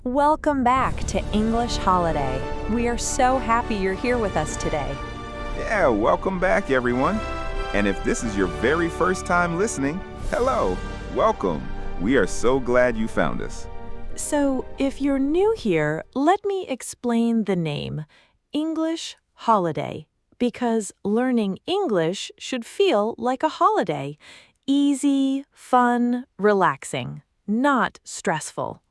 Welcome back to English Holiday. We are so happy you're here with us today. Yeah, welcome back, everyone. And if this is your very first time listening, hello, welcome. We are so glad you found us. So, if you're new here, let me explain the name, English Holiday, because learning English should feel like a holiday. Easy, fun, relaxing, not stressful.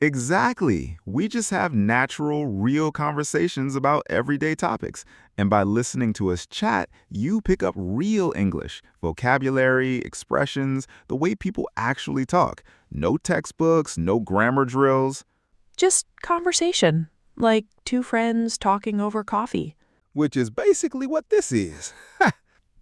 Exactly. We just have natural, real conversations about everyday topics. And by listening to us chat, you pick up real English, vocabulary, expressions, the way people actually talk. No textbooks, no grammar drills. Just conversation, like two friends talking over coffee. Which is basically what this is.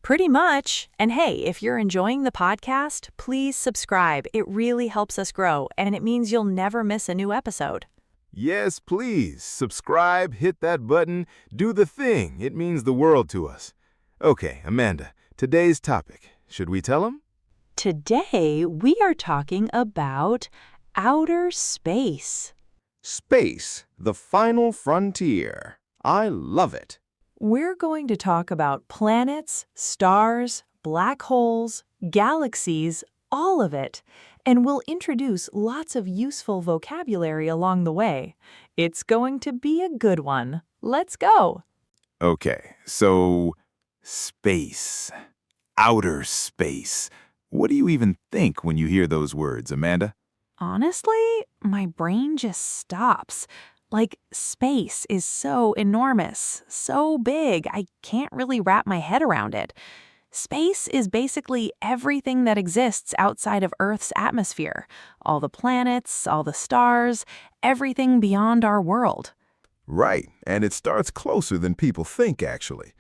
Pretty much. And hey, if you're enjoying the podcast, please subscribe. It really helps us grow, and it means you'll never miss a new episode. Yes, please. Subscribe, hit that button, do the thing. It means the world to us. Okay, Amanda, today's topic. Should we tell them? Today, we are talking about outer space. Space, the final frontier. I love it. We're going to talk about planets, stars, black holes, galaxies, all of it. And we'll introduce lots of useful vocabulary along the way. It's going to be a good one. Let's go. Okay, so space, outer space. What do you even think when you hear those words, Amanda? Honestly, my brain just stops. Like, space is so enormous, so big, I can't really wrap my head around it. Space is basically everything that exists outside of Earth's atmosphere. All the planets, all the stars, everything beyond our world. Right, and it starts closer than people think, actually.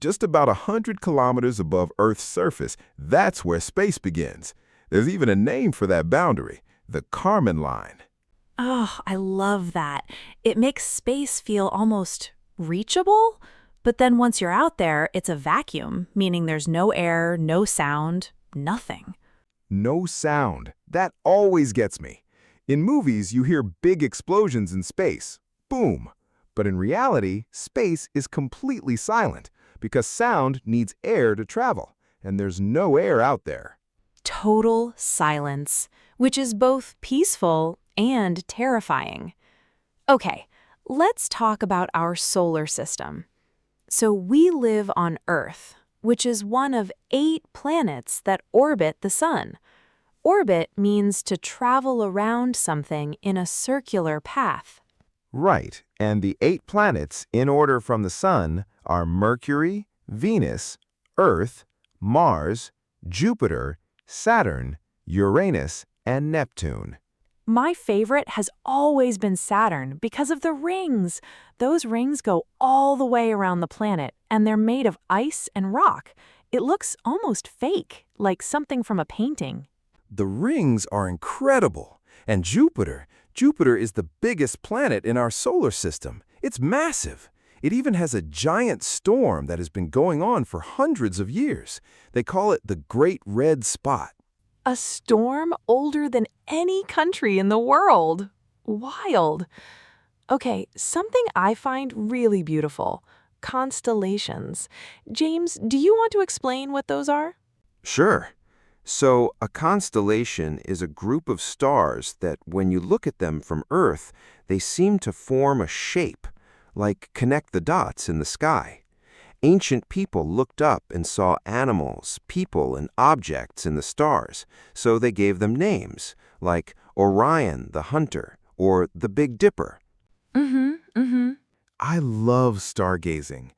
Just about 100 kilometers above Earth's surface, that's where space begins. There's even a name for that boundary, the Kármán line. Oh, I love that. It makes space feel almost reachable, but then once you're out there, it's a vacuum, meaning there's no air, no sound, nothing. No sound. That always gets me. In movies, you hear big explosions in space. Boom. But in reality, space is completely silent because sound needs air to travel, and there's no air out there. Total silence, which is both peaceful and terrifying. Okay, let's talk about our solar system. So we live on Earth, which is one of 8 planets that orbit the sun. Orbit means to travel around something in a circular path. Right, and the 8 planets in order from the Sun are Mercury, Venus, Earth, Mars, Jupiter, Saturn, Uranus, and Neptune. My favorite has always been Saturn because of the rings. Those rings go all the way around the planet, and they're made of ice and rock. It looks almost fake, like something from a painting. The rings are incredible. And Jupiter is the biggest planet in our solar system. It's massive. It even has a giant storm that has been going on for hundreds of years. They call it the Great Red Spot. A storm older than any country in the world. Wild. Okay, something I find really beautiful. Constellations. James, do you want to explain what those are? Sure. So, a constellation is a group of stars that, when you look at them from Earth, they seem to form a shape, like connect the dots in the sky. Ancient people looked up and saw animals, people, and objects in the stars, so they gave them names, like Orion the Hunter or the Big Dipper. I love stargazing.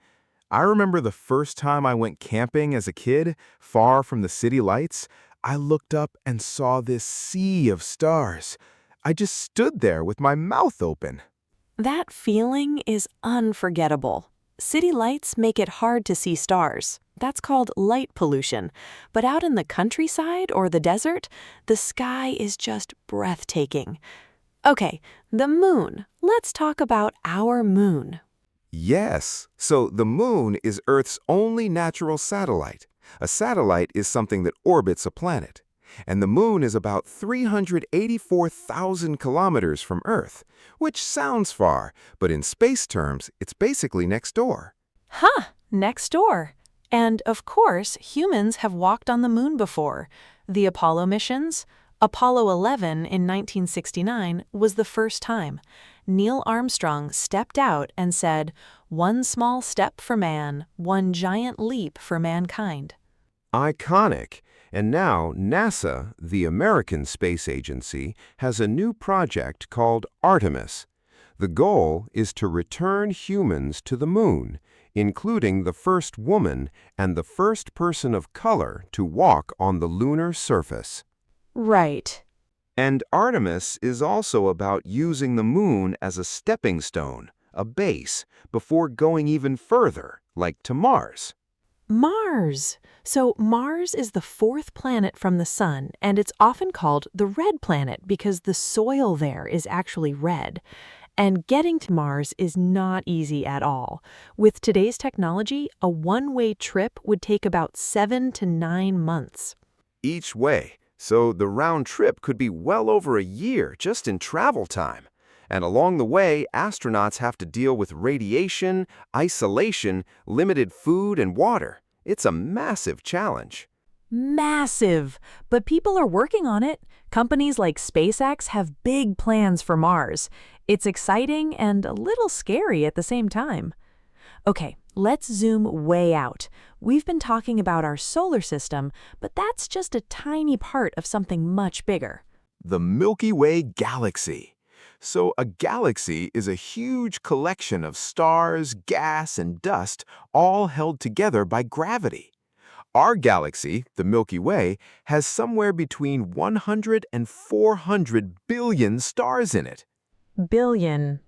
I remember the first time I went camping as a kid, far from the city lights. I looked up and saw this sea of stars. I just stood there with my mouth open. That feeling is unforgettable. City lights make it hard to see stars. That's called light pollution. But out in the countryside or the desert, the sky is just breathtaking. Okay, the moon. Let's talk about our moon. Yes, so the moon is Earth's only natural satellite. A satellite is something that orbits a planet. And the moon is about 384,000 kilometers from Earth, which sounds far, but in space terms, it's basically next door. Huh, next door. And of course, humans have walked on the moon before. The Apollo missions. Apollo 11 in 1969 was the first time. Neil Armstrong stepped out and said, "One small step for man, one giant leap for mankind." Iconic. And now NASA, the American Space Agency, has a new project called Artemis. The goal is to return humans to the moon, including the first woman and the first person of color to walk on the lunar surface. Right. And Artemis is also about using the moon as a stepping stone, a base, before going even further, like to Mars. Mars. So Mars is the fourth planet from the sun, and it's often called the red planet because the soil there is actually red. And getting to Mars is not easy at all. With today's technology, a one-way trip would take about 7 to 9 months. Each way, so the round trip could be well over a year just in travel time. And along the way, astronauts have to deal with radiation, isolation, limited food and water. It's a massive challenge. Massive! But people are working on it. Companies like SpaceX have big plans for Mars. It's exciting and a little scary at the same time. Okay, let's zoom way out. We've been talking about our solar system, but that's just a tiny part of something much bigger. The Milky Way galaxy. So a galaxy is a huge collection of stars, gas, and dust, all held together by gravity. Our galaxy, the Milky Way, has somewhere between 100 and 400 billion stars in it. Billion.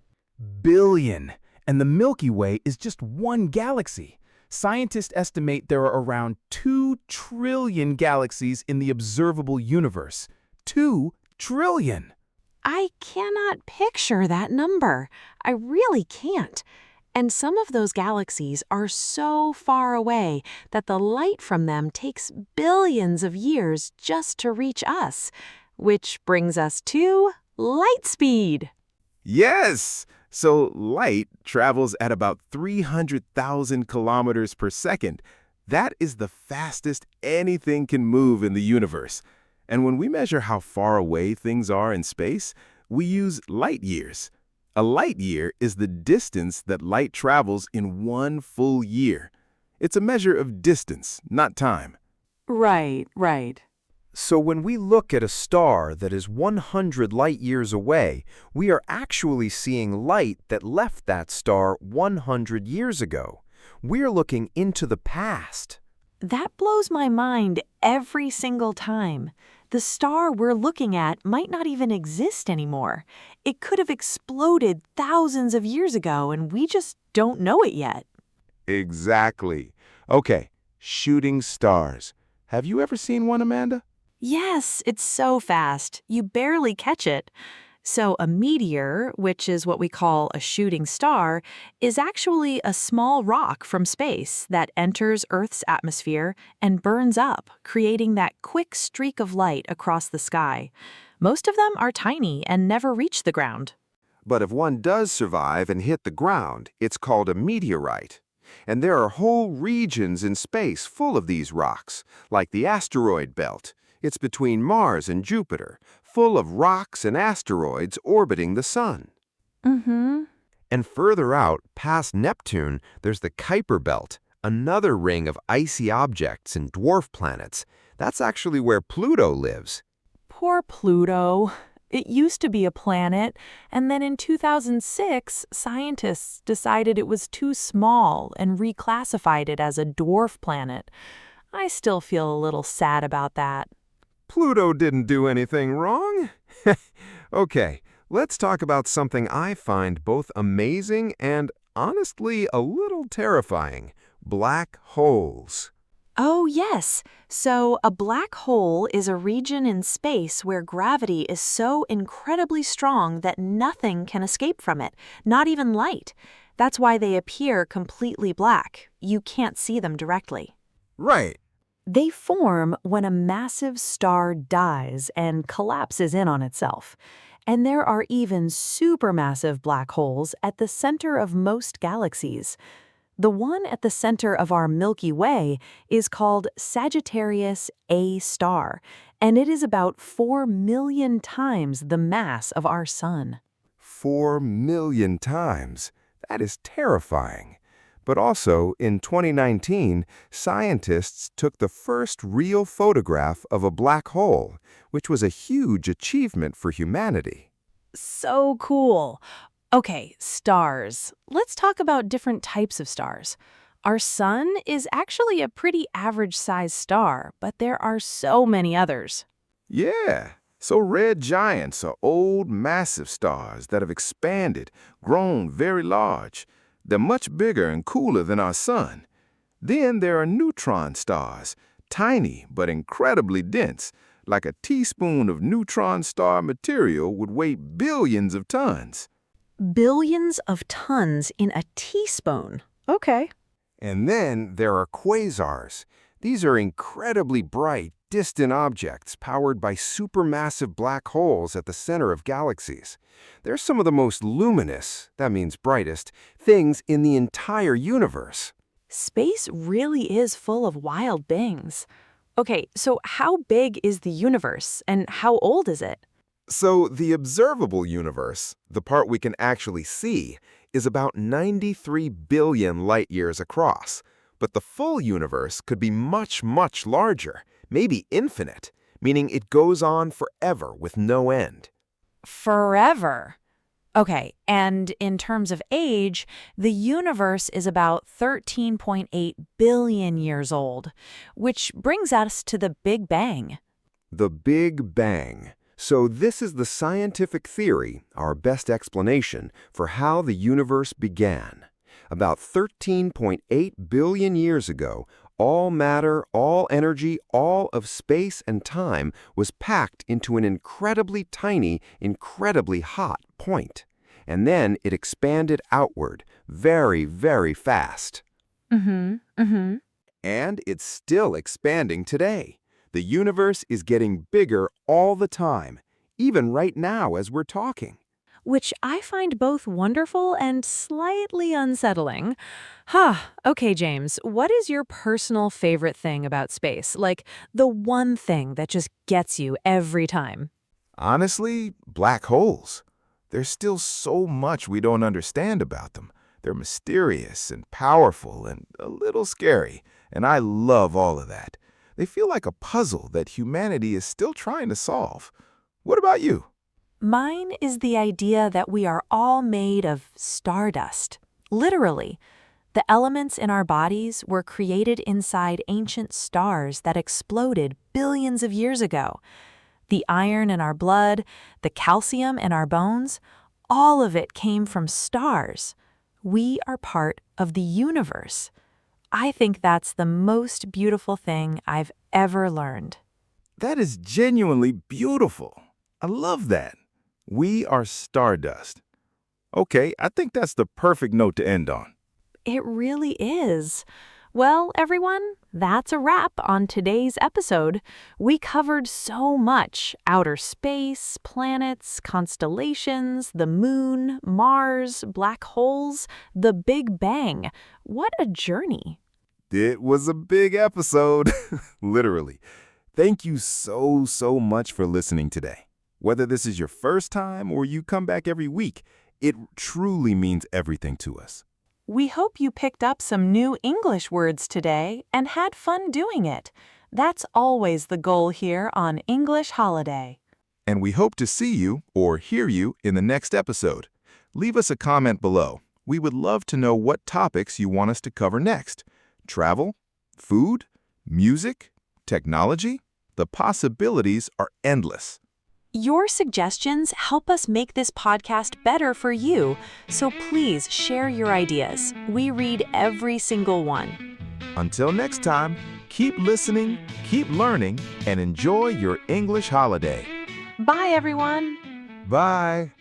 Billion. And the Milky Way is just one galaxy. Scientists estimate there are around 2 trillion galaxies in the observable universe. 2 trillion! I cannot picture that number. I really can't. And some of those galaxies are so far away that the light from them takes billions of years just to reach us. Which brings us to light speed. Yes! So light travels at about 300,000 kilometers per second. That is the fastest anything can move in the universe. And when we measure how far away things are in space, we use light years. A light year is the distance that light travels in one full year. It's a measure of distance, not time. Right. So when we look at a star that is 100 light years away, we are actually seeing light that left that star 100 years ago. We're looking into the past. That blows my mind every single time. The star we're looking at might not even exist anymore. It could have exploded thousands of years ago and we just don't know it yet. Exactly. Okay, shooting stars. Have you ever seen one, Amanda? Yes, it's so fast. You barely catch it. So a meteor, which is what we call a shooting star, is actually a small rock from space that enters Earth's atmosphere and burns up, creating that quick streak of light across the sky. Most of them are tiny and never reach the ground. But if one does survive and hit the ground, it's called a meteorite. And there are whole regions in space full of these rocks, like the asteroid belt. It's between Mars and Jupiter, full of rocks and asteroids orbiting the sun. Mm-hmm. And further out, past Neptune, there's the Kuiper Belt, another ring of icy objects and dwarf planets. That's actually where Pluto lives. Poor Pluto. It used to be a planet, and then in 2006, scientists decided it was too small and reclassified it as a dwarf planet. I still feel a little sad about that. Pluto didn't do anything wrong. Okay, let's talk about something I find both amazing and, honestly, a little terrifying. Black holes. Oh, yes. So a black hole is a region in space where gravity is so incredibly strong that nothing can escape from it, not even light. That's why they appear completely black. You can't see them directly. Right. They form when a massive star dies and collapses in on itself. And there are even supermassive black holes at the center of most galaxies. The one at the center of our Milky Way is called Sagittarius A star, and it is about 4 million times the mass of our Sun. 4 million times. That is terrifying. But also, in 2019, scientists took the first real photograph of a black hole, which was a huge achievement for humanity. So cool. Okay, stars. Let's talk about different types of stars. Our Sun is actually a pretty average-sized star, but there are so many others. Yeah, so red giants are old, massive stars that have expanded, grown very large. They're much bigger and cooler than our Sun. Then there are neutron stars, tiny but incredibly dense. Like a teaspoon of neutron star material would weigh billions of tons. Billions of tons in a teaspoon. Okay. And then there are quasars. These are incredibly bright, distant objects powered by supermassive black holes at the center of galaxies. They're some of the most luminous, that means brightest, things in the entire universe. Space really is full of wild things. Okay, so how big is the universe and how old is it? So the observable universe, the part we can actually see, is about 93 billion light-years across. But the full universe could be much, much larger, maybe infinite, meaning it goes on forever with no end. Forever. Okay, and in terms of age, the universe is about 13.8 billion years old, which brings us to the Big Bang. The Big Bang. So this is the scientific theory, our best explanation, for how the universe began. About 13.8 billion years ago, all matter, all energy, all of space and time was packed into an incredibly tiny, incredibly hot point. And then it expanded outward, very, very fast. And And it's still expanding today. The universe is getting bigger all the time, even right now as we're talking. which I find both wonderful and slightly unsettling. Okay, James, what is your personal favorite thing about space? Like, the one thing that just gets you every time? Honestly, black holes. There's still so much we don't understand about them. They're mysterious and powerful and a little scary, and I love all of that. They feel like a puzzle that humanity is still trying to solve. What about you? Mine is the idea that we are all made of stardust. Literally. The elements in our bodies were created inside ancient stars that exploded billions of years ago. The iron in our blood, the calcium in our bones, all of it came from stars. We are part of the universe. I think that's the most beautiful thing I've ever learned. That is genuinely beautiful. I love that. We are stardust. Okay, I think that's the perfect note to end on. It really is. Well, everyone, that's a wrap on today's episode. We covered so much: outer space, planets, constellations, the moon, Mars, black holes, the Big Bang. What a journey. It was a big episode, literally. Thank you so much for listening today. Whether this is your first time or you come back every week, it truly means everything to us. We hope you picked up some new English words today and had fun doing it. That's always the goal here on English Holiday. And we hope to see you or hear you in the next episode. Leave us a comment below. We would love to know what topics you want us to cover next. Travel, food, music, technology. The possibilities are endless. Your suggestions help us make this podcast better for you, so please share your ideas. We read every single one. Until next time, keep listening, keep learning, and enjoy your English holiday. Bye, everyone. Bye.